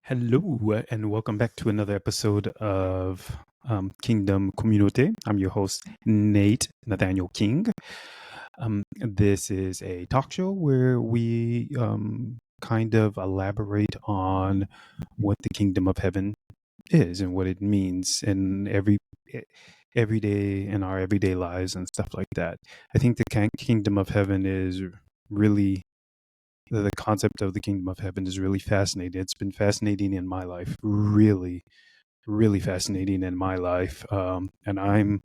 Hello, and welcome back to another episode of Kingdom Communauté. I'm your host, Nate Nathaniel King. This is a talk show where we kind of elaborate on what the kingdom of heaven is and what it means in every day in our everyday lives and stuff like that. I think the kingdom of heaven is really the concept of the kingdom of heaven is really fascinating. It's been fascinating in my life, really, really fascinating in my life. And I'm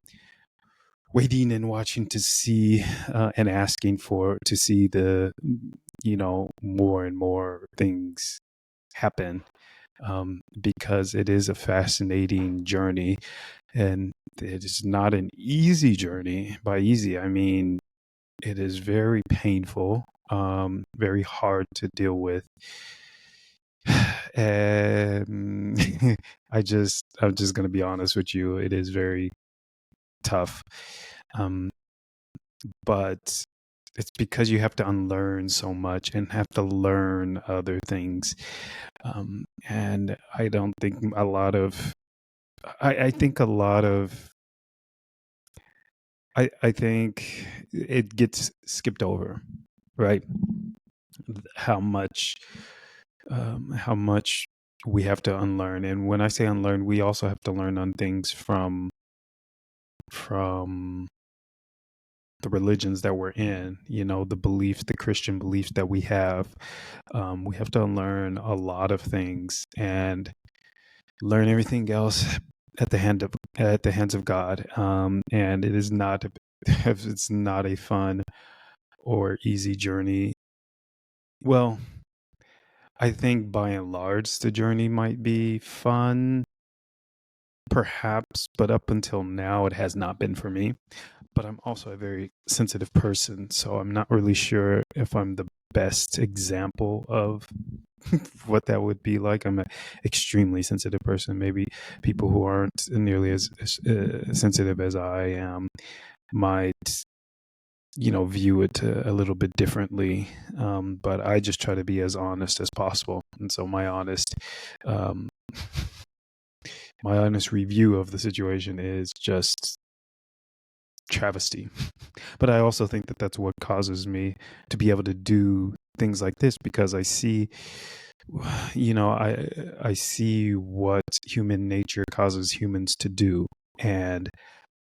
waiting and watching to see and asking for to see more and more things happen because it is a fascinating journey. And it is not an easy journey. By easy, I mean it is very painful, very hard to deal with. And I'm just gonna be honest with you. It is very tough, um, but it's because you have to unlearn so much and have to learn other things. And I don't think a lot of. I think a lot of. I think it gets skipped over, right? How much we have to unlearn, and when I say unlearn, we also have to learn on things from the religions that we're in, the beliefs, the Christian beliefs that we have. We have to unlearn a lot of things and learn everything else at the hands of God. And it is not it's not a fun or easy journey. Well, I think by and large the journey might be fun, perhaps, but up until now it has not been for me. But I'm also a very sensitive person, so I'm not really sure if I'm the best example of what that would be like. I'm an extremely sensitive person. Maybe people who aren't nearly as sensitive as I am might, view it a little bit differently. But I just try to be as honest as possible, and so um, my honest review of the situation is just travesty. But I also think that that's what causes me to be able to do things like this, because I see, I see what human nature causes humans to do, and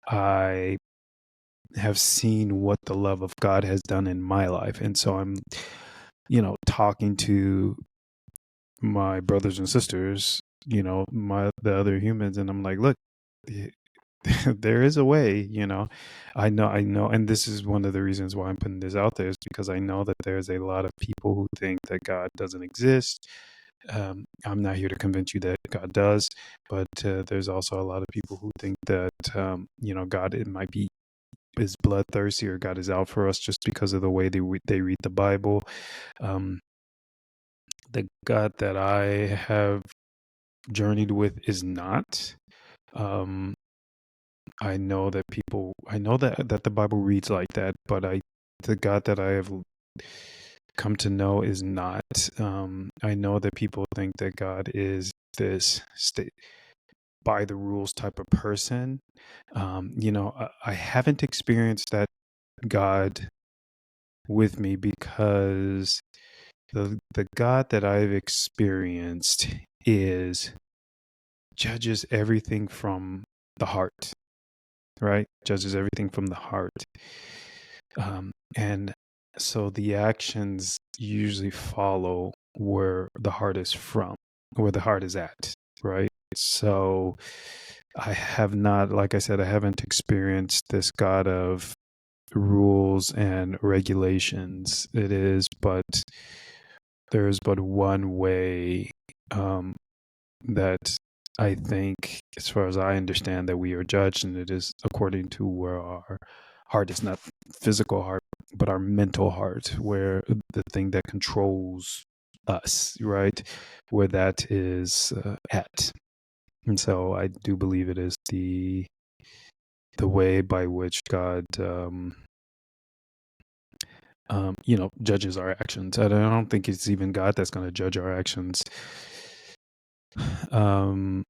I have seen what the love of God has done in my life. And so I'm, talking to my brothers and sisters, the other humans, and I'm like, look, there is a way. I know, and this is one of the reasons why I'm putting this out there, is because I know that there's a lot of people who think that God doesn't exist. I'm not here to convince you that God does, but there's also a lot of people who think that God, it might be, is bloodthirsty, or God is out for us just because of the way they read the Bible. um, the God that I have journeyed with is not. um, I know that the Bible reads like that, but the God that I have come to know is not. I know that people think that God is this by the rules type of person. I haven't experienced that God with me, because the God that I've experienced is judges everything from the heart, right? Judges everything from the heart. And so the actions usually follow where the heart is from, where the heart is at, right? So I have not, like I said, I haven't experienced this God of rules and regulations. There is but one way, that I think, as far as I understand, that we are judged, and it is according to where our heart is, not physical heart, but our mental heart, where the thing that controls us, right? Where that is at. And so I do believe it is the way by which God, judges our actions. I don't think it's even God that's going to judge our actions. Um,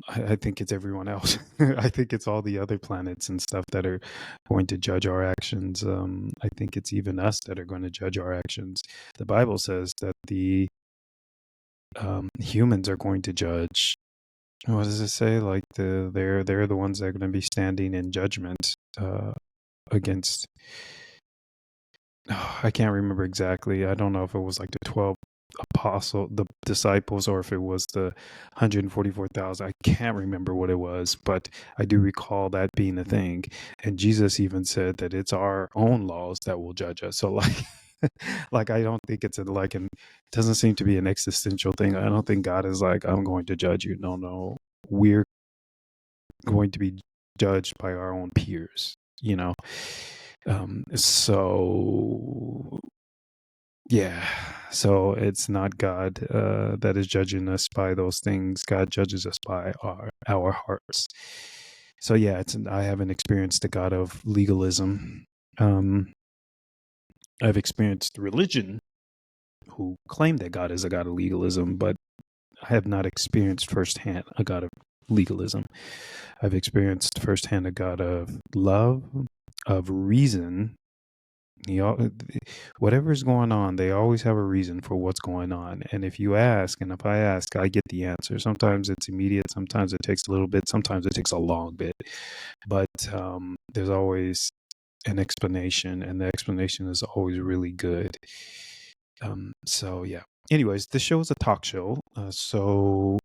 I think it's everyone else. I think it's all the other planets and stuff that are going to judge our actions. I think it's even us that are going to judge our actions. The Bible says that the humans are going to judge. What does it say? Like they're the ones that are going to be standing in judgment against. I can't remember exactly. I don't know if it was like the 12 the disciples, or if it was the 144,000. I can't remember what it was, but I do recall that being a thing. And Jesus even said that it's our own laws that will judge us. So like, like I don't think it's it doesn't seem to be an existential thing. I don't think God is like, I'm going to judge you. No, we're going to be judged by our own peers, you know? So yeah, so it's not God that is judging us by those things. God judges us by our hearts. So yeah, I haven't experienced the God of legalism. I've experienced religion who claim that God is a God of legalism, but I have not experienced firsthand a God of legalism. I've experienced firsthand a God of love, of reason. Whatever is going on, they always have a reason for what's going on. And if you ask, and if I ask, I get the answer. Sometimes it's immediate. Sometimes it takes a little bit. Sometimes it takes a long bit. But there's always an explanation, and the explanation is always really good. So yeah. Anyways, this show is a talk show, so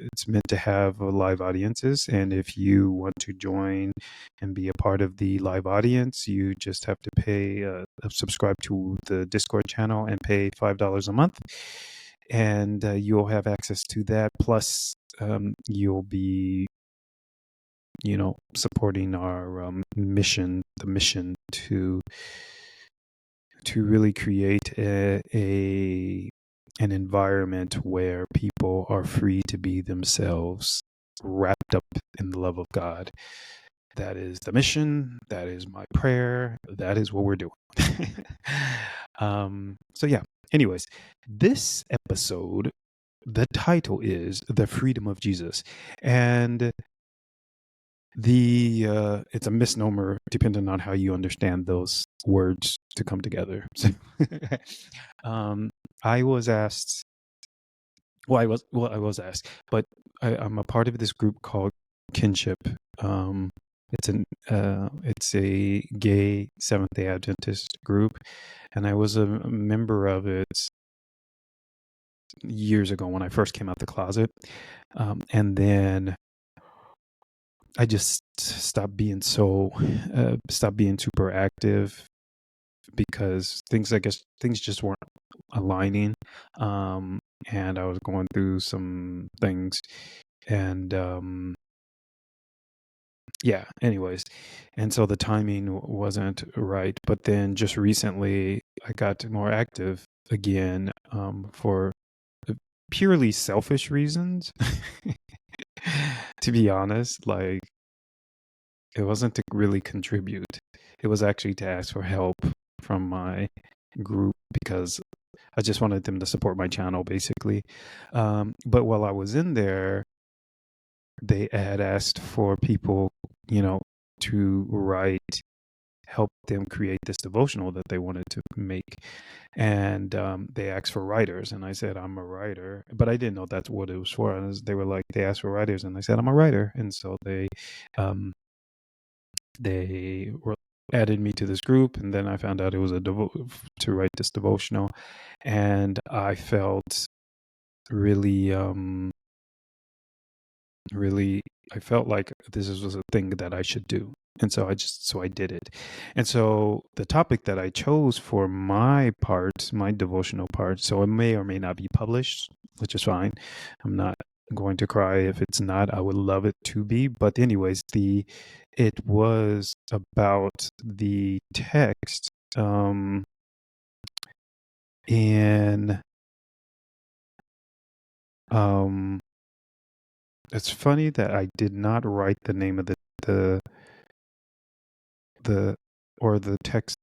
it's meant to have live audiences. And if you want to join and be a part of the live audience, you just have to pay, subscribe to the Discord channel and pay $5 a month, and you'll have access to that. Plus, you'll be, supporting our mission, the mission to really create an environment where people are free to be themselves, wrapped up in the love of God. That is the mission. That is my prayer. That is what we're doing. So yeah. Anyways, this episode, the title is "The Freedom of Jesus," and it's a misnomer depending on how you understand those words to come together. So, I was asked. I was asked, but I'm a part of this group called Kinship. It's a gay Seventh Day Adventist group, and I was a member of it years ago when I first came out the closet, and then I just stopped being super active because things just weren't aligning. And I was going through some things, and yeah, anyways. And so the timing wasn't right. But then just recently I got more active again, for purely selfish reasons. To be honest, like, it wasn't to really contribute. It was actually to ask for help from my group because I just wanted them to support my channel, basically. But while I was in there, they had asked for people, to help them create this devotional that they wanted to make. And they asked for writers. And I said, I'm a writer. But I didn't know that's what it was for. And they were like, they asked for writers. And I said, I'm a writer. And so they added me to this group, and then I found out it was to write this devotional, and I felt really, really, I felt like this was a thing that I should do, and so I did it. And so the topic that I chose for my part, my devotional part, so it may or may not be published, which is fine. I'm not going to cry if it's not. I would love it to be, but anyways, it was about the text, in um it's funny that I did not write the name of the the or the text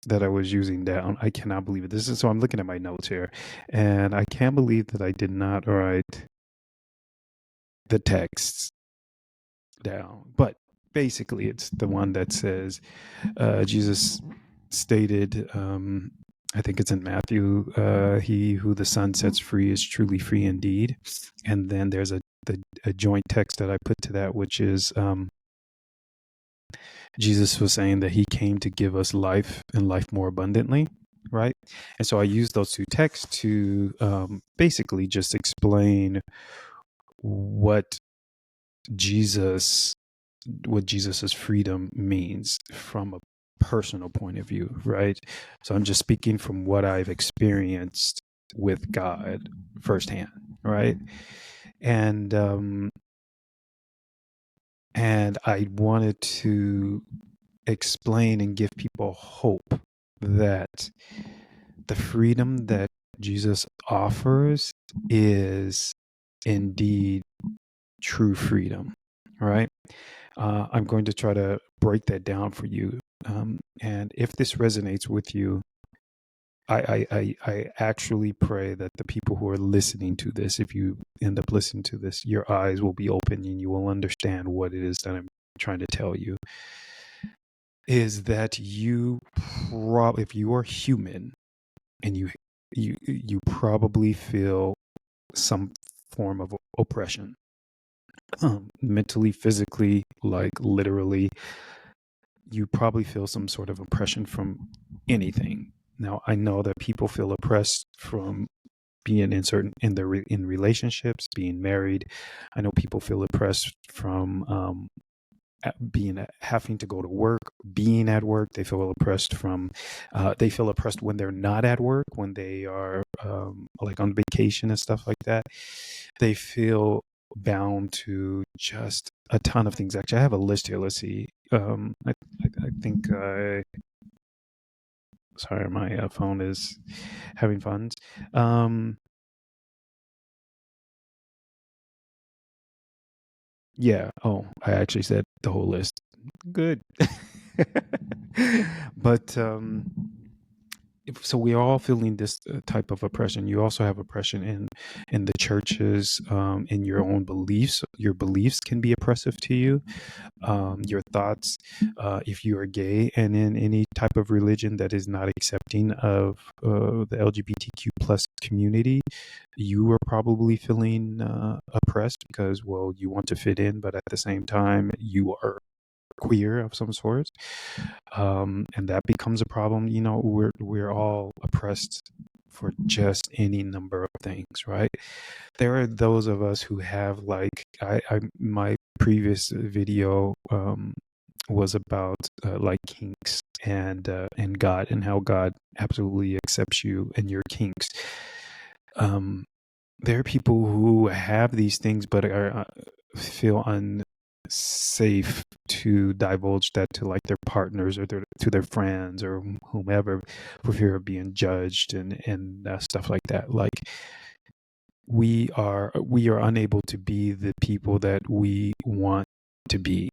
that I was using down. I cannot believe it. This is so I'm looking at my notes here, and I can't believe that I did not write the texts down. But basically, it's the one that says Jesus stated. I think it's in Matthew. He who the Son sets free is truly free indeed. And then there's a joint text that I put to that, which is Jesus was saying that he came to give us life and life more abundantly, right? And so I used those two texts to basically just explain what Jesus what Jesus's freedom means from a personal point of view, right? So I'm just speaking from what I've experienced with God firsthand, right? And I wanted to explain and give people hope that the freedom that Jesus offers is indeed true freedom, right? I'm going to try to break that down for you. And if this resonates with you, I actually pray that the people who are listening to this, if you end up listening to this, your eyes will be open and you will understand what it is that I'm trying to tell you. Is that you if you are human and you probably feel some form of oppression, mentally, physically, like literally, you probably feel some sort of oppression from anything. Now, I know that people feel oppressed from being in relationships, being married. I know people feel oppressed from having to go to work, being at work. They feel oppressed they feel oppressed when they're not at work, when they are like on vacation and stuff like that. They feel bound to just a ton of things. Actually, I have a list here. Let's see. I think sorry, my phone is having fun. Yeah. Oh, I actually said the whole list. Good. But so we're all feeling this type of oppression. You also have oppression in the churches, in your own beliefs. Your beliefs can be oppressive to you. Your thoughts, if you are gay and in any type of religion that is not accepting of the LGBTQ plus community, you are probably feeling oppressed because, well, you want to fit in, but at the same time, you are queer of some sort, and that becomes a problem. You know, we're all oppressed for just any number of things, right? There are those of us who have like I my previous video was about like kinks and God and how God absolutely accepts you and your kinks. There are people who have these things but are feel unsafe to divulge that to like their partners or to their friends or whomever for fear of being judged and stuff like that. Like we are unable to be the people that we want to be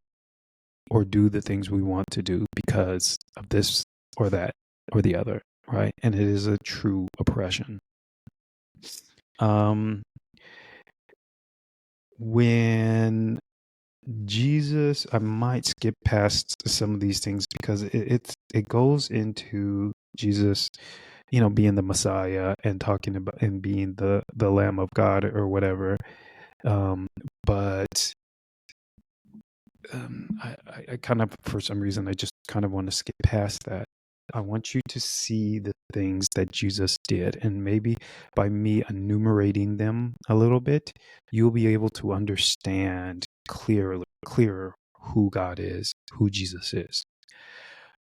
or do the things we want to do because of this or that or the other, right? And it is a true oppression. When Jesus, I might skip past some of these things because it goes into Jesus, being the Messiah and talking about and being the Lamb of God or whatever. But I kind of, for some reason, I just kind of want to skip past that. I want you to see the things that Jesus did, and maybe by me enumerating them a little bit, you'll be able to understand clearer who God is, who Jesus is.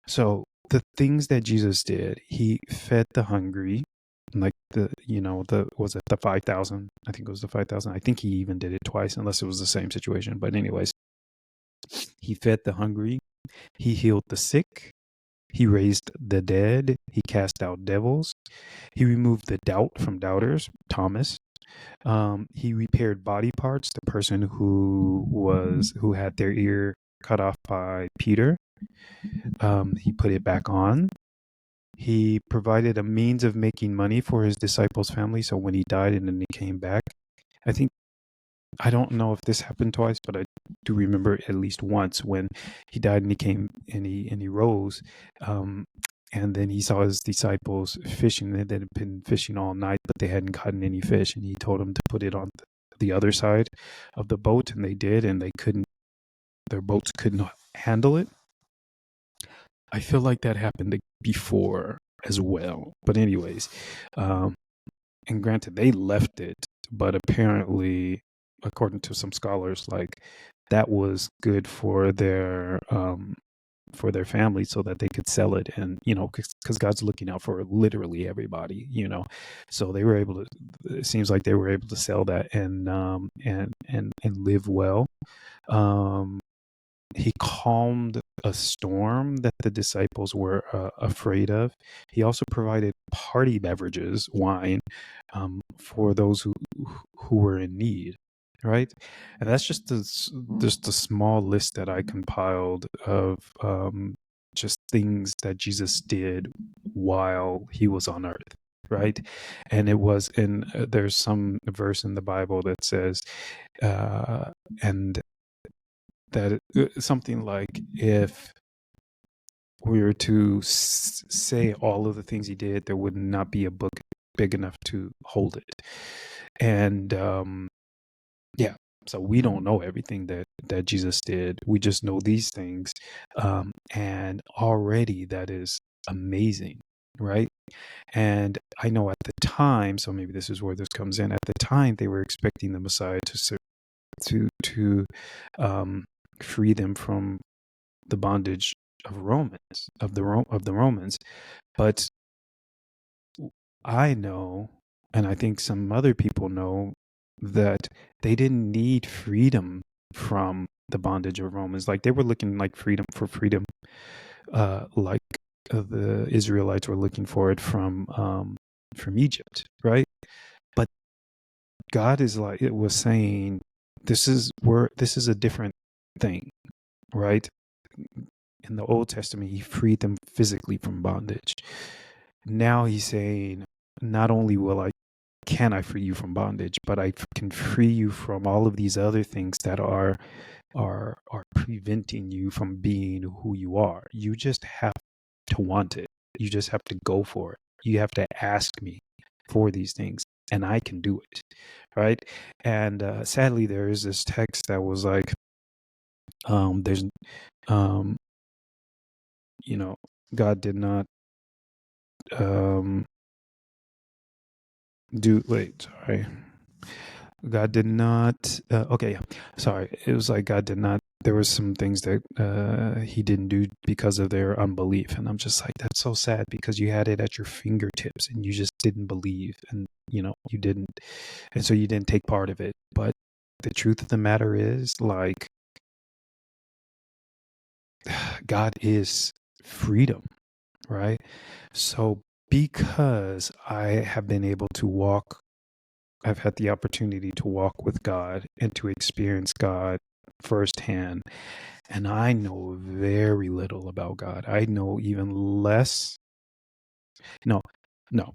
So the things that Jesus did, he fed the hungry, like was it the 5,000? I think it was the 5,000. I think he even did it twice, unless it was the same situation. But anyways, he fed the hungry, he healed the sick, he raised the dead, he cast out devils, he removed the doubt from doubters, Thomas. He repaired body parts, the person who had their ear cut off by Peter. He put it back on. he provided a means of making money for his disciples' family. So when he died and then he came back, I think, I don't know if this happened twice, but I do remember at least once when he died and he came and he rose. Um, and then he saw his disciples fishing. They had been fishing all night, but they hadn't caught any fish. And he told them to put it on the other side of the boat, and they did, and they couldn't. Their boats couldn't handle it. I feel like that happened before as well. But anyways, and granted, they left it, but apparently, according to some scholars, like that was good for their family so that they could sell it, and because God's looking out for literally everybody, so they were able to, it seems like they were able to sell that and live well. He calmed a storm that the disciples were afraid of. He also provided party beverages, wine, for those who were in need. Right, and that's just a small list that I compiled of just things that Jesus did while he was on earth. Right, and it was in there's some verse in the Bible that says, and that something like, if we were to say all of the things he did, there would not be a book big enough to hold it. And yeah, so we don't know everything that Jesus did. We just know these things, and already that is amazing, right? And I know at the time, so maybe this is where this comes in. At the time, they were expecting the Messiah to free them from the bondage of the Romans. But I know, and I think some other people know, that they didn't need freedom from the bondage of Romans. Like they were looking like freedom, like the Israelites were looking for it from Egypt, right? But God is like, it was saying, this is a different thing, right? In the Old Testament, he freed them physically from bondage. Now he's saying, not only can I free you from bondage, but I can free you from all of these other things that are preventing you from being who you are. You just have to want it. You just have to go for it. You have to ask me for these things, and I can do it, right? And sadly, there is this text that was like, there's, God did not sorry. God did not, okay, yeah, sorry. It was like God did not, there was some things that he didn't do because of their unbelief. And I'm just like, that's so sad, because you had it at your fingertips and you just didn't believe, and, you didn't. And so you didn't take part of it. But the truth of the matter is, like, God is freedom, right? So because I have been able to I've had the opportunity to walk with God and to experience God firsthand, and I know very little about God. I know even less. No, no.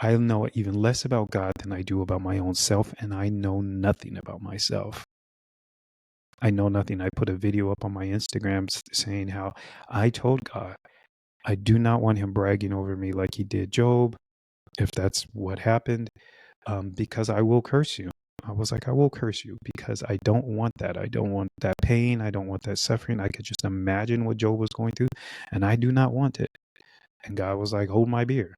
I know even less about God than I do about my own self, and I know nothing about myself. I know nothing. I put a video up on my Instagram saying how I told God I do not want him bragging over me like he did Job, if that's what happened, because I will curse you. I was like, I will curse you, because I don't want that. I don't want that pain. I don't want that suffering. I could just imagine what Job was going through, and I do not want it. And God was like, hold my beer.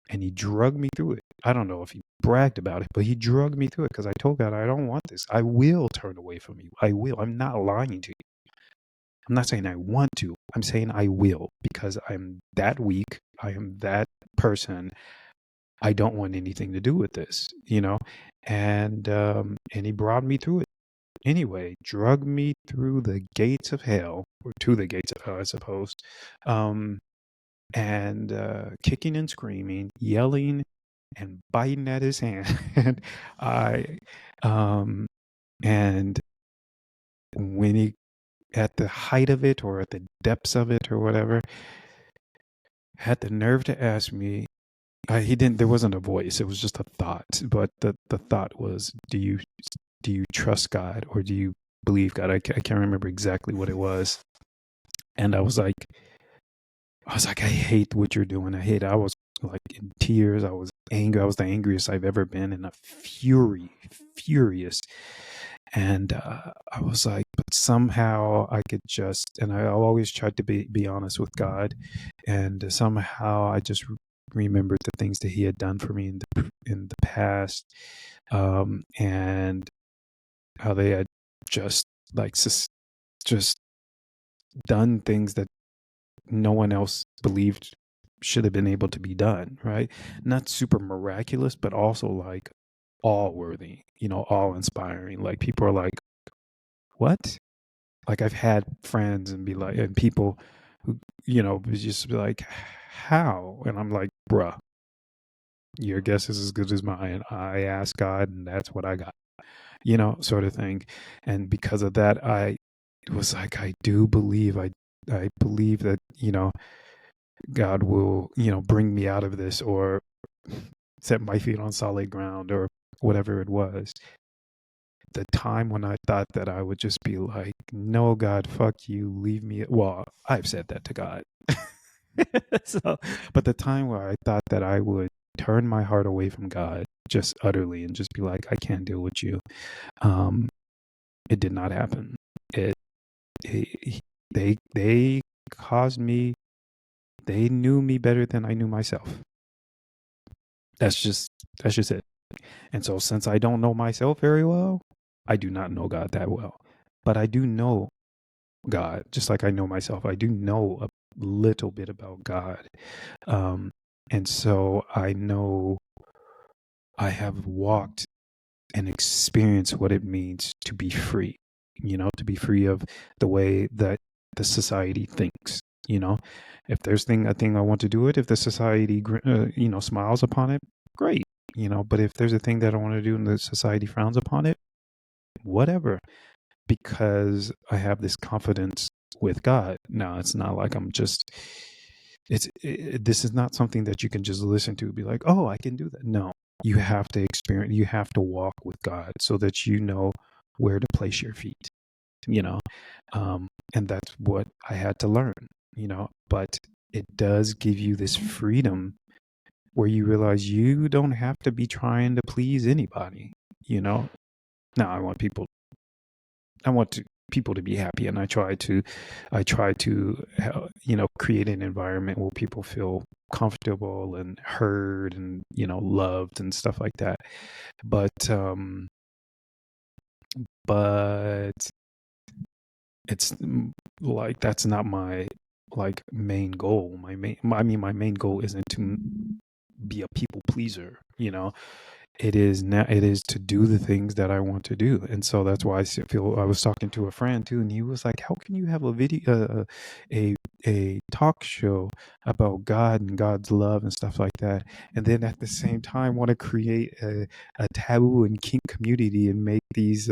And he drugged me through it. I don't know if he bragged about it, but he drugged me through it, because I told God, I don't want this. I will turn away from you. I will. I'm not lying to you. I'm not saying I want to. I'm saying I will, because I'm that weak. I am that person. I don't want anything to do with this. And he brought me through it anyway, drugged me through the gates of hell, or to the gates of hell, I suppose. And kicking and screaming, yelling and biting at his hand. And and when he, at the height of it, or at the depths of it, or whatever, had the nerve to ask me. He didn't. There wasn't a voice. It was just a thought. But the thought was, do you trust God, or do you believe God? I can't remember exactly what it was. And I hate what you're doing. I hate it. I was like in tears. I was angry. I was the angriest I've ever been, in a furious. And I was like, but somehow I could just, and I always tried to be honest with God. And somehow I just remembered the things that he had done for me in the past. And how they had just like, just done things that no one else believed should have been able to be done, right? Not super miraculous, but also like awe worthy, awe inspiring. Like people are like, what? Like I've had friends and be like, and people who, just be like, how? And I'm like, bruh, your guess is as good as mine. I asked God and that's what I got, sort of thing. And because of that, it was like, I do believe, I believe that, God will, bring me out of this, or set my feet on solid ground, or whatever it was. The time when I thought that I would just be like, no, God, fuck you, leave me. Well, I've said that to God. So, but the time where I thought that I would turn my heart away from God just utterly and just be like, I can't deal with you. It did not happen. They caused me, they knew me better than I knew myself. That's just it. And so since I don't know myself very well, I do not know God that well. But I do know God, just like I know myself. I do know a little bit about God. And so I know I have walked and experienced what it means to be free, to be free of the way that the society thinks. If there's a thing I want to do it, if the society, smiles upon it, great. But if there's a thing that I want to do and the society frowns upon it, whatever, because I have this confidence with God. Now, it's not like I'm just, this is not something that you can just listen to and be like, oh, I can do that. No, you have to experience, you have to walk with God so that you know where to place your feet, and that's what I had to learn, but it does give you this freedom where you realize you don't have to be trying to please anybody, Now I want people to be happy, and I try to create an environment where people feel comfortable and heard and loved and stuff like that. But it's like that's not my main goal. My main goal isn't to be a people pleaser. It is to do the things that I want to do. And so that's why I was talking to a friend too, and he was like, how can you have a video, a talk show about God and God's love and stuff like that, and then at the same time want to create a taboo and kink community and make these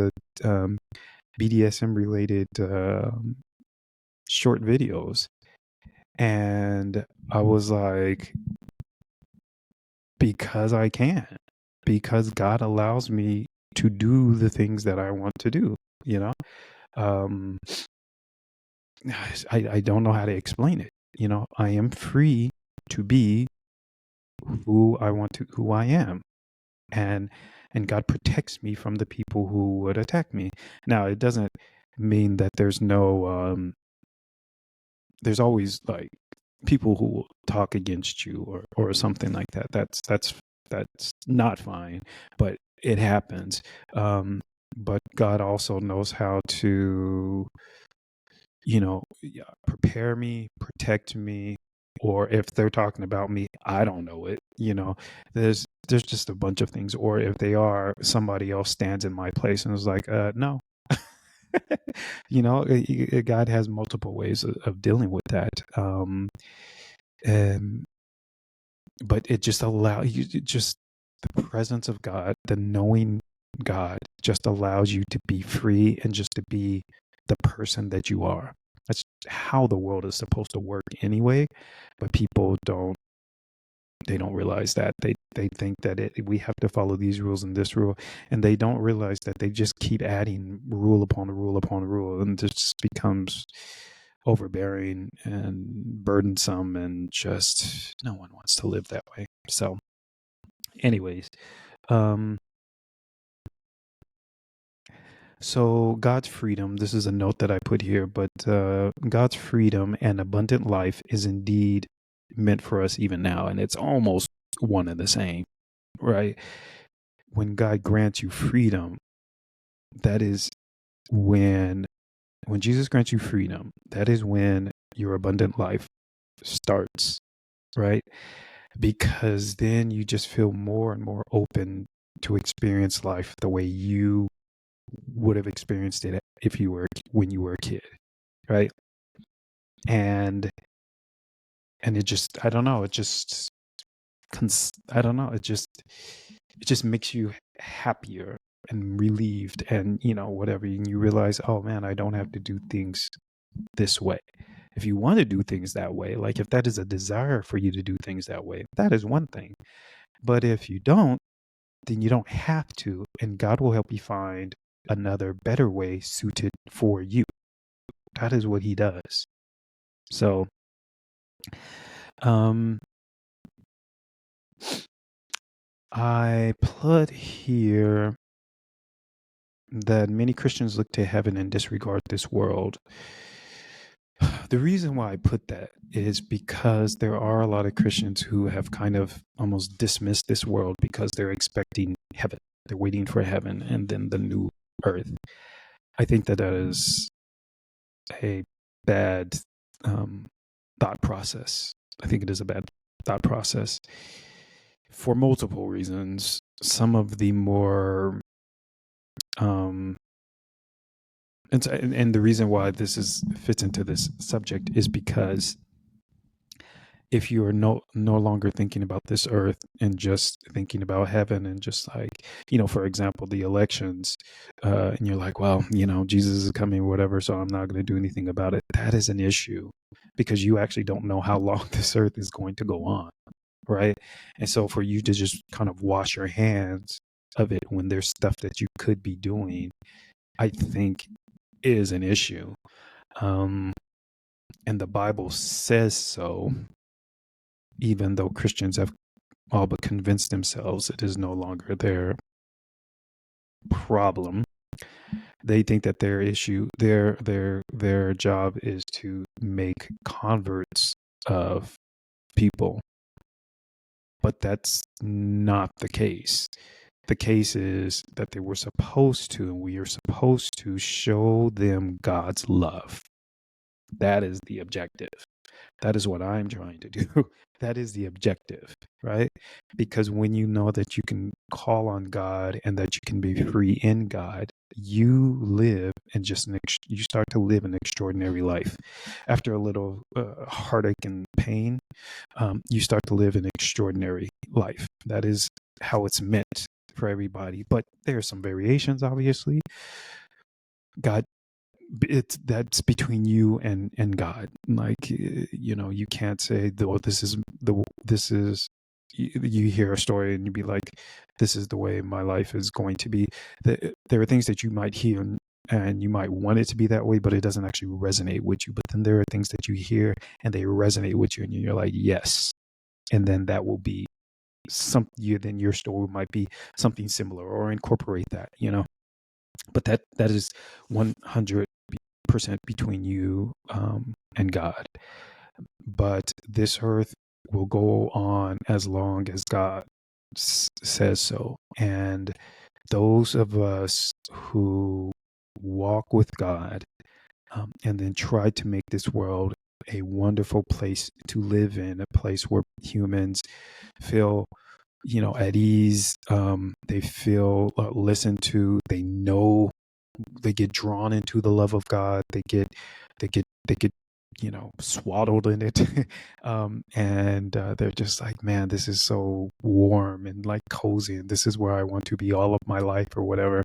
BDSM related short videos? And I was like, because I can, because God allows me to do the things that I want to do, I don't know how to explain it. I am free to be who I am. And God protects me from the people who would attack me. Now, it doesn't mean that there's always like people who will talk against you or something like that. That's not fine, but it happens. But God also knows how to, prepare me, protect me, or if they're talking about me, I don't know it. There's just a bunch of things. Or if they are, somebody else stands in my place and is like, no. God has multiple ways of dealing with that. But it just allows you, just the presence of God, the knowing God just allows you to be free and just to be the person that you are. That's how the world is supposed to work anyway, but people don't realize that. They think that we have to follow these rules and this rule, and they don't realize that they just keep adding rule upon rule upon rule, and it just becomes overbearing and burdensome, and just no one wants to live that way. So anyways, um so God's freedom, this is a note that I put here, but God's freedom and abundant life is indeed meant for us even now, and it's almost one and the same, right? When God grants you freedom, that is when Jesus grants you freedom, that is when your abundant life starts, right? Because then you just feel more and more open to experience life the way you would have experienced it if you were when you were a kid, right? And it just, I don't know, I don't know, it just makes you happier and relieved, and whatever, and you realize, oh man, I don't have to do things this way. If you want to do things that way, like if that is a desire for you to do things that way, that is one thing. But if you don't, then you don't have to, and God will help you find another better way suited for you. That is what he does. So I put here that many Christians look to heaven and disregard this world. The reason why I put that is because there are a lot of Christians who have kind of almost dismissed this world because they're expecting heaven. They're waiting for heaven and then the new earth. I think that is a bad thought process. I think it is a bad thought process for multiple reasons. Some of the more and the reason why this fits into this subject is because if you are no longer thinking about this earth and just thinking about heaven, and just like, for example, the elections, and you're like, well, Jesus is coming, whatever, so I'm not going to do anything about it. That is an issue because you actually don't know how long this earth is going to go on, right? And so for you to just kind of wash your hands of it when there's stuff that you could be doing, I think is an issue. And the Bible says so, even though Christians have all but convinced themselves it is no longer their problem. They think that their job is to make converts of people. But that's not the case. The case is that we are supposed to show them God's love. That is the objective. That is what I'm trying to do. That is the objective, right? Because when you know that you can call on God and that you can be free in God, you live and you start to live an extraordinary life. After a little heartache and pain, you start to live an extraordinary life. That is how it's meant for everybody. But there are some variations, obviously. That's between you and God. Like, you can't say, oh, this is you hear a story and you'd be like, this is the way my life is going to be. There are things that you might hear and you might want it to be that way, but it doesn't actually resonate with you. But then there are things that you hear and they resonate with you, and you're like, yes. And then that will be then your story might be something similar, or incorporate that, but that is 100% between you and God. But this earth will go on as long as God says so. And those of us who walk with God and then try to make this world a wonderful place to live in, a place where humans feel at ease, they feel listened to, they know, they get drawn into the love of God, they get swaddled in it. And they're just like, man, this is so warm and like cozy, and this is where I want to be all of my life or whatever.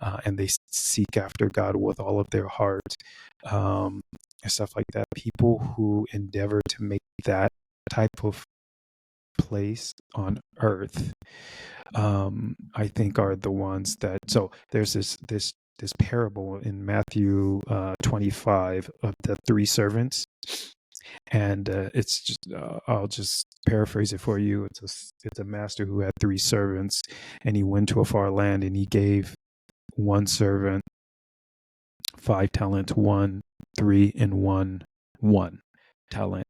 And they seek after God with all of their heart, and stuff like that. People who endeavor to make that type of place on earth, I think are the ones that, so there's this parable in Matthew 25 of the three servants. And it's just, I'll just paraphrase it for you. It's a master who had three servants, and he went to a far land, and he gave one servant 5 talents, one 3, and one talent.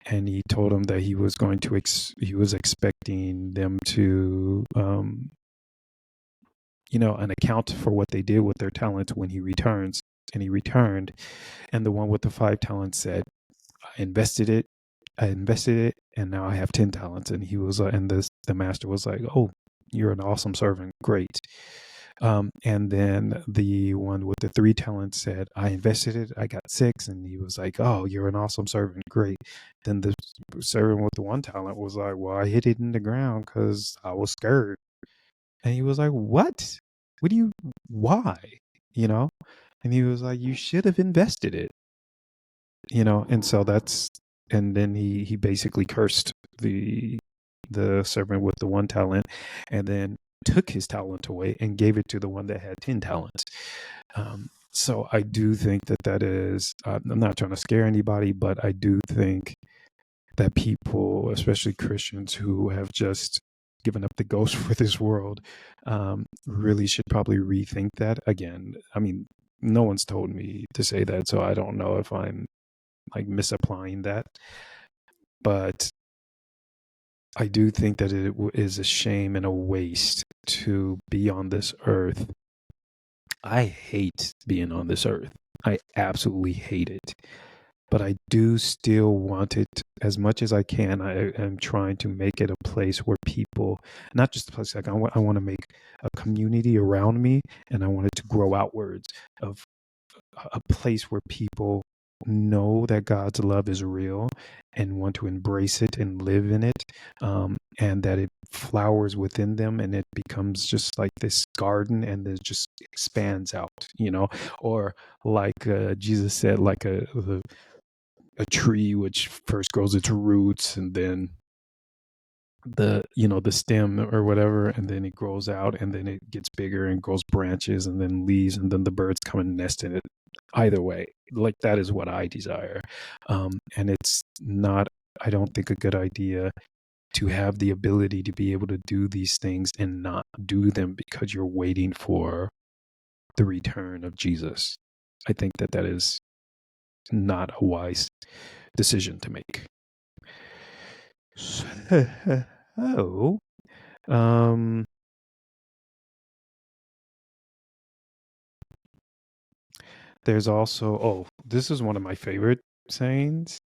And he told him that he was going to he was expecting them to an account for what they did with their talents when he returns. And he returned, and the one with the 5 talents said, I invested it, and now I have 10 talents. And he was, and the master was like, oh, you're an awesome servant, great. And then the one with the 3 talents said, I invested it, I got 6. And he was like, oh, you're an awesome servant, great. Then the servant with the 1 talent was like, well, I hid it in the ground because I was scared. And he was like, what? Why? And he was like, you should have invested it. And so and then he basically cursed the servant with the 1 talent, and then took his talent away and gave it to the one that had 10 talents. So I do think that is, I'm not trying to scare anybody, but I do think that people, especially Christians who have just given up the ghost for this world, really should probably rethink that again. I mean, no one's told me to say that, so I don't know if I'm like misapplying that. But I do think that it is a shame and a waste to be on this earth. I hate being on this earth. I absolutely hate it. But I do still want it as much as I can. I am trying to make it a place where people, not just a place, like I want to make a community around me, and I want it to grow outwards of a place where people know that God's love is real and want to embrace it and live in it, and that it flowers within them, and it becomes just like this garden, and it just expands out, or like Jesus said, like a tree which first grows its roots, and then the stem or whatever, and then it grows out, and then it gets bigger and grows branches, and then leaves, and then the birds come and nest in it. Either way, like, that is what I desire. And it's not, I don't think, a good idea to have the ability to be able to do these things and not do them because you're waiting for the return of Jesus. I think that is not a wise decision to make. So, there's also, this is one of my favorite sayings.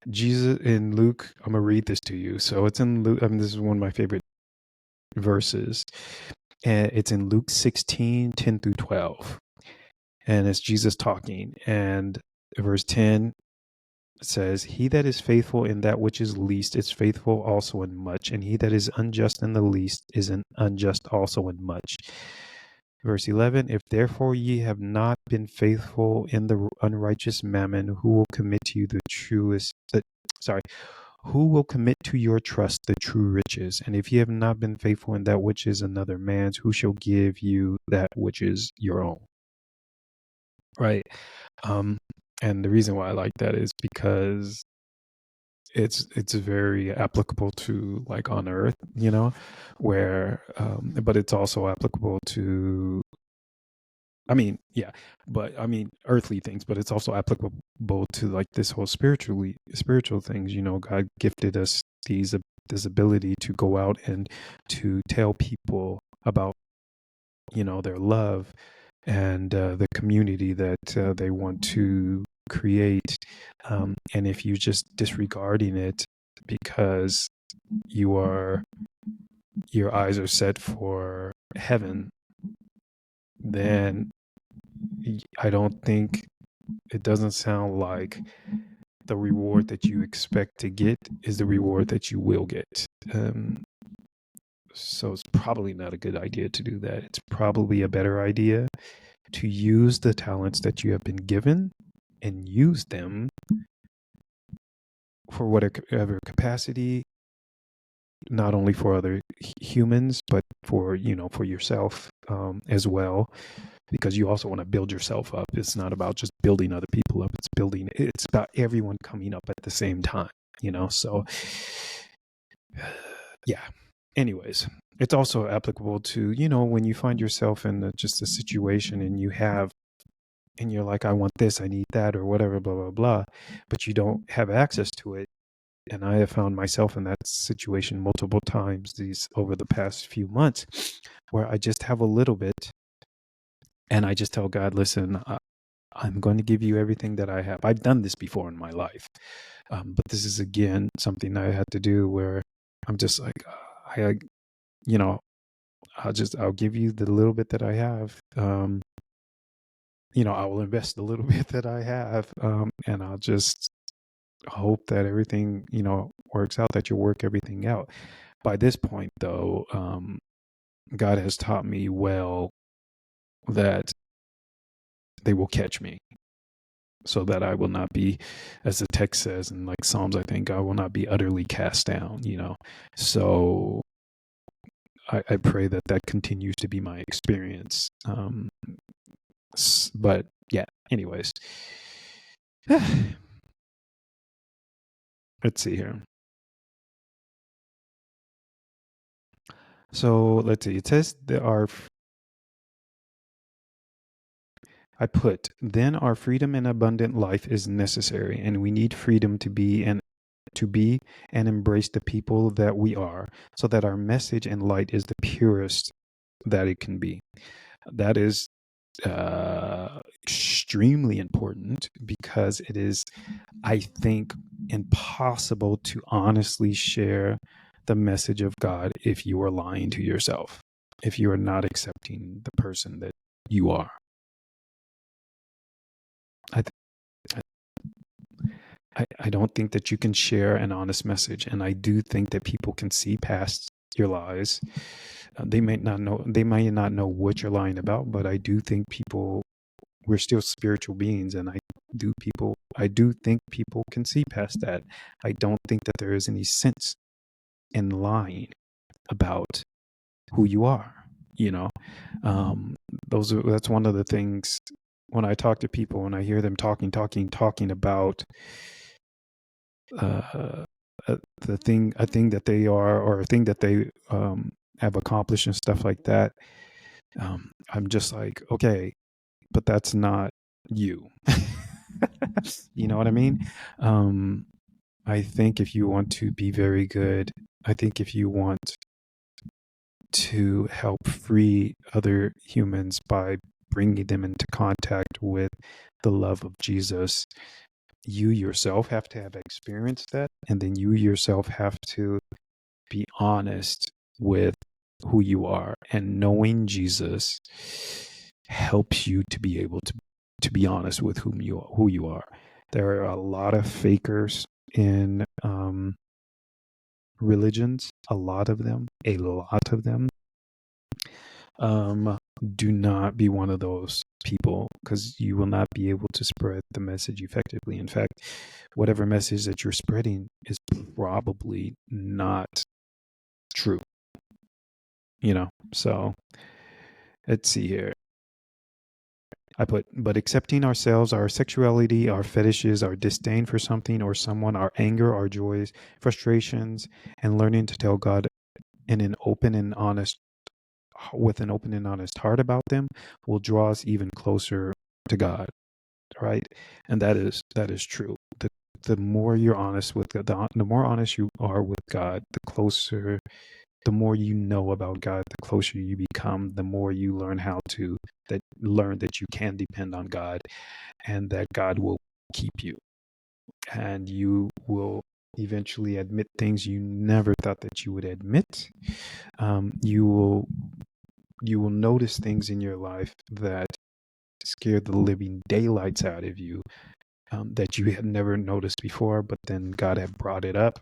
Jesus in Luke, I'm gonna read this to you. So it's in Luke. This is one of my favorite verses, and it's in Luke 16:10-12, and it's Jesus talking. And verse 10 says, "He that is faithful in that which is least is faithful also in much, and he that is unjust in the least is unjust also in much." Verse 11, "If therefore ye have not been faithful in the unrighteous mammon, who will commit to you who will commit to your trust the true riches? And if ye have not been faithful in that which is another man's, who shall give you that which is your own?" Right? And the reason why I like that is because it's very applicable to, like, on earth, where, but it's also applicable to, earthly things, but it's also applicable to, like, this whole spiritual things. God gifted us this ability to go out and to tell people about, their love and the community that they want to create. And if you're just disregarding it because your eyes are set for heaven, then I don't think, it doesn't sound like the reward that you expect to get is the reward that you will get. So it's probably not a good idea to do that. It's probably a better idea to use the talents that you have been given and use them for whatever capacity, not only for other humans, but for, for yourself as well, because you also want to build yourself up. It's not about just building other people up. It's about everyone coming up at the same time, so yeah. Anyways, it's also applicable to, when you find yourself in just a situation and you're like, I want this, I need that, or whatever, blah, blah, blah, but you don't have access to it. And I have found myself in that situation multiple times over the past few months, where I just have a little bit and I just tell God, listen, I'm going to give you everything that I have. I've done this before in my life. But this is, again, something I had to do where I'm just like, I'll give you the little bit that I have. I will invest the little bit that I have. And I'll just hope that everything, works out, that you work everything out. By this point, though, God has taught me well that they will catch me, so that I will not be, as the text says in like Psalms, I think, I will not be utterly cast down, So I pray that continues to be my experience. But yeah, anyways. Let's see here. So let's see. It says then our freedom and abundant life is necessary, and we need freedom to be and embrace the people that we are, so that our message and light is the purest that it can be. That is extremely important, because it is, I think, impossible to honestly share the message of God if you are lying to yourself, if you are not accepting the person that you are. I don't think that you can share an honest message, and I do think that people can see past your lies. They might not know what you're lying about, but I do think we're still spiritual beings, and I do think people can see past that. I don't think that there is any sense in lying about who you are. That's one of the things when I talk to people, when I hear them talking about a thing that they are, or a thing that they have accomplished and stuff like that. I'm just like, okay, but that's not you. You know what I mean? I think if you want to be very good, I think if you want to help free other humans by bringing them into contact with the love of Jesus, you yourself have to have experienced that, and then you yourself have to be honest with who you are, and knowing Jesus helps you to be able to be honest with who you are. There are a lot of fakers in religions, a lot of them. Do not be one of those people, because you will not be able to spread the message effectively. In fact, whatever message that you're spreading is probably not true. So let's see here. But accepting ourselves, our sexuality, our fetishes, our disdain for something or someone, our anger, our joys, frustrations, and learning to tell God with an open and honest heart about them will draw us even closer to God, right? And that is true. The more you're honest with God, the more honest you are with God, the more you know about God, the closer you become, the more you learn that you can depend on God, and that God will keep you, and you will eventually admit things you never thought that you would admit. You will notice things in your life that scare the living daylights out of you, that you had never noticed before, but then God had brought it up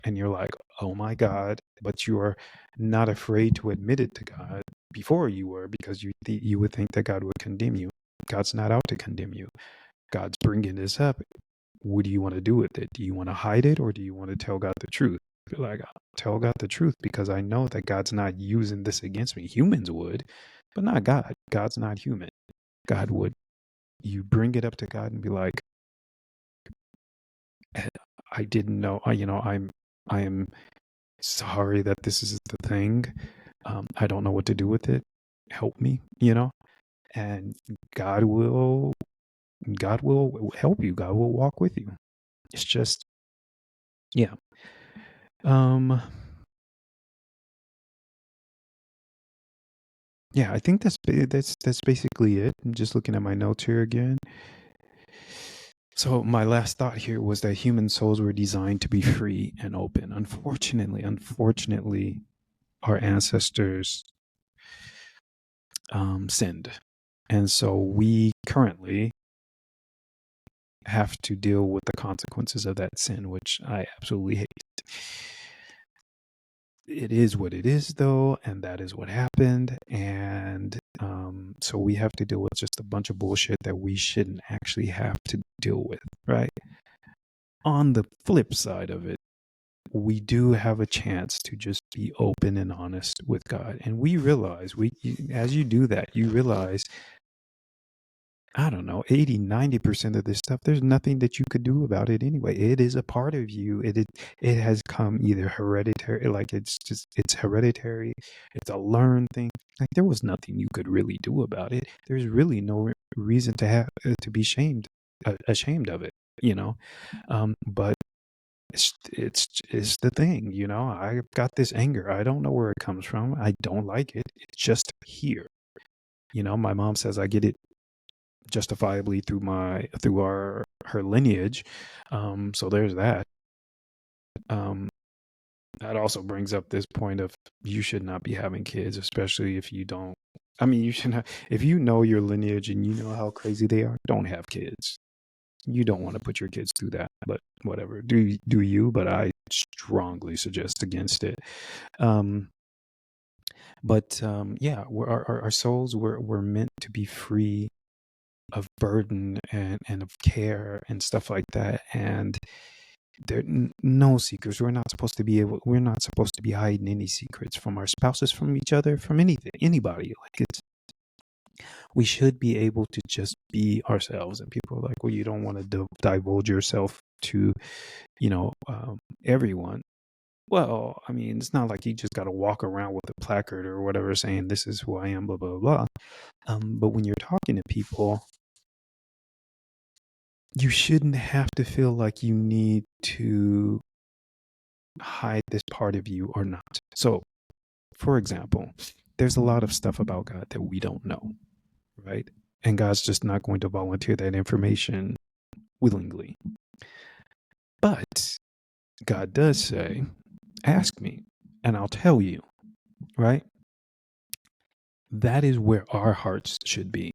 and you're like, oh my God, but you are not afraid to admit it to God before you were, because you would think that God would condemn you. God's not out to condemn you. God's bringing this up. What do you want to do with it? Do you want to hide it, or do you want to tell God the truth? You're like, I'll tell God the truth, because I know that God's not using this against me. Humans would, but not God. God's not human. God would. You bring it up to God and be like, I didn't know, I am sorry that this is the thing. I don't know what to do with it. Help me, and God will, God will help you. God will walk with you. It's just, yeah. Um, yeah, I think that's basically it. I'm just looking at my notes here again. So my last thought here was that human souls were designed to be free and open. Unfortunately, our ancestors sinned, and so we currently have to deal with the consequences of that sin, which I absolutely hate. It is what it is, though, and that is what happened. And so we have to deal with just a bunch of bullshit that we shouldn't actually have to deal with, right? On the flip side of it, we do have a chance to just be open and honest with God. And we realize, as you do that, you realize, I don't know, 80-90% of this stuff, there's nothing that you could do about it anyway. It is a part of you. It has come either hereditary, like it's hereditary, it's a learned thing. Like, there was nothing you could really do about it. There's really no reason to have to be ashamed of it, but it's the thing, I've got this anger. I don't know where it comes from. I don't like it. It's just here. My mom says I get it justifiably through her lineage. So there's that. That also brings up this point of, you should not be having kids, especially if you don't. I mean, you should not. If you know your lineage and you know how crazy they are, don't have kids. You don't want to put your kids through that, but whatever. Do you? But I strongly suggest against it. Yeah, our souls were meant to be free of burden and of care and stuff like that. And there no secrets. We're not supposed to be hiding any secrets from our spouses, from each other, from anybody. Like, we should be able to just be ourselves. And people are like, well, you don't want to divulge yourself to, everyone. Well, I mean, it's not like you just got to walk around with a placard or whatever saying, this is who I am, blah, blah, blah. But when you're talking to people, you shouldn't have to feel like you need to hide this part of you or not. So, for example, there's a lot of stuff about God that we don't know, right? And God's just not going to volunteer that information willingly. But God does say, ask me and I'll tell you, right? That is where our hearts should be.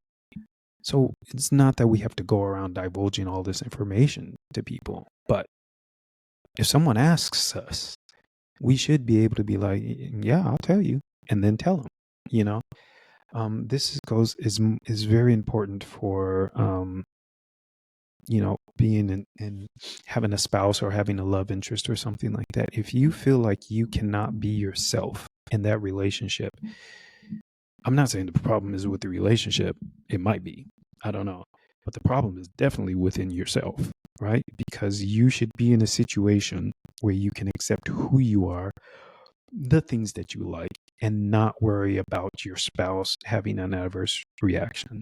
So it's not that we have to go around divulging all this information to people, but if someone asks us, we should be able to be like, yeah, I'll tell you, and then tell them, this is very important for, being in having a spouse or having a love interest or something like that. If you feel like you cannot be yourself in that relationship, I'm not saying the problem is with the relationship. It might be. I don't know. But the problem is definitely within yourself, right? Because you should be in a situation where you can accept who you are, the things that you like, and not worry about your spouse having an adverse reaction.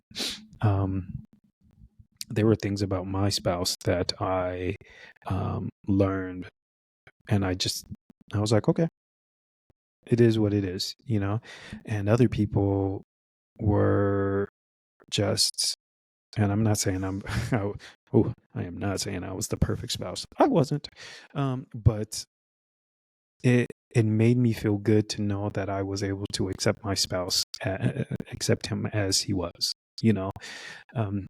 There were things about my spouse that I learned, and I was like, okay, it is what it is, and other people were just, and I'm not saying I am not saying I was the perfect spouse. I wasn't. But it made me feel good to know that I was able to accept my spouse, accept him as he was, you know, um,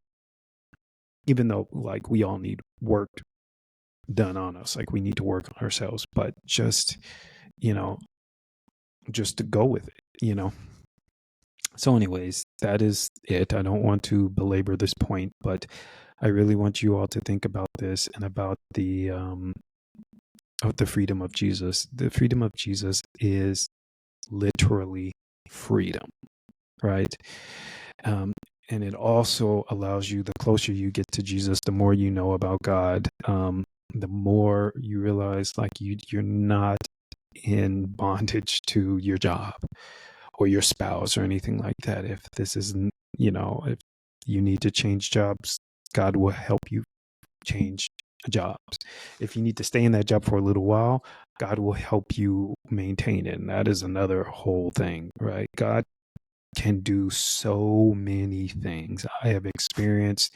even though like we all need work done on us, like we need to work on ourselves, but just, you know, just to go with it, you know. So anyways, that is it. I don't want to belabor this point, but I really want you all to think about this and about the freedom of Jesus. The freedom of Jesus is literally freedom, right? Um, and it also allows you, the closer you get to Jesus, the more you know about God, the more you realize like you're not in bondage to your job or your spouse or anything like that. If this isn't, you know, if you need to change jobs, God will help you change jobs. If you need to stay in that job for a little while, God will help you maintain it. And that is another whole thing, right? God can do so many things. I have experienced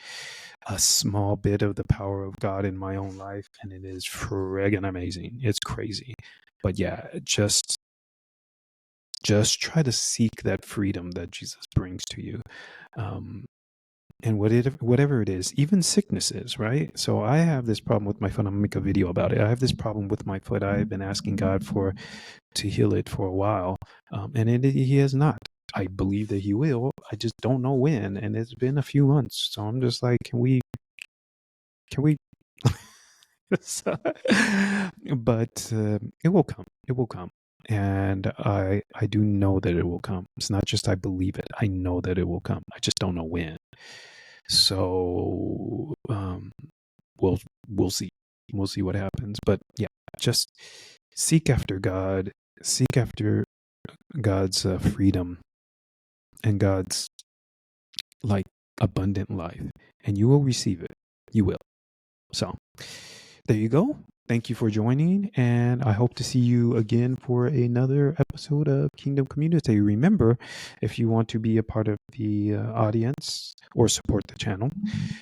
a small bit of the power of God in my own life, and it is friggin' amazing. It's crazy. But yeah, just try to seek that freedom that Jesus brings to you. And whatever it is, even sicknesses, right? So I have this problem with my foot. I'm gonna make a video about it. I have this problem with my foot. I've been asking God to heal it for a while, and He has not. I believe that He will. I just don't know when, and it's been a few months. So I'm just like, can we? So, but it will come. It will come. And I do know that it will come. It's not just I believe it. I know that it will come. I just don't know when. So we'll see. We'll see what happens. But yeah, just seek after God. Seek after God's freedom and God's like abundant life, and you will receive it. You will. So there you go. Thank you for joining, and I hope to see you again for another episode of Kingdom Community. Remember, if you want to be a part of the audience or support the channel,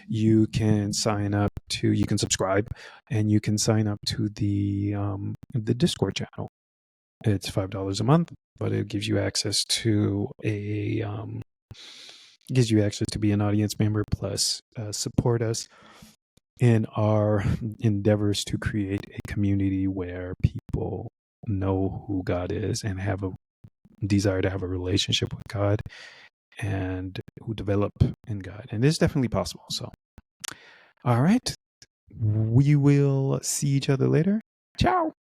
you can subscribe, and you can sign up to the Discord channel. It's $5 a month, but it gives you access to be an audience member, plus support us in our endeavors to create a community where people know who God is and have a desire to have a relationship with God, and who develop in God. And it's definitely possible. So, all right. We will see each other later. Ciao.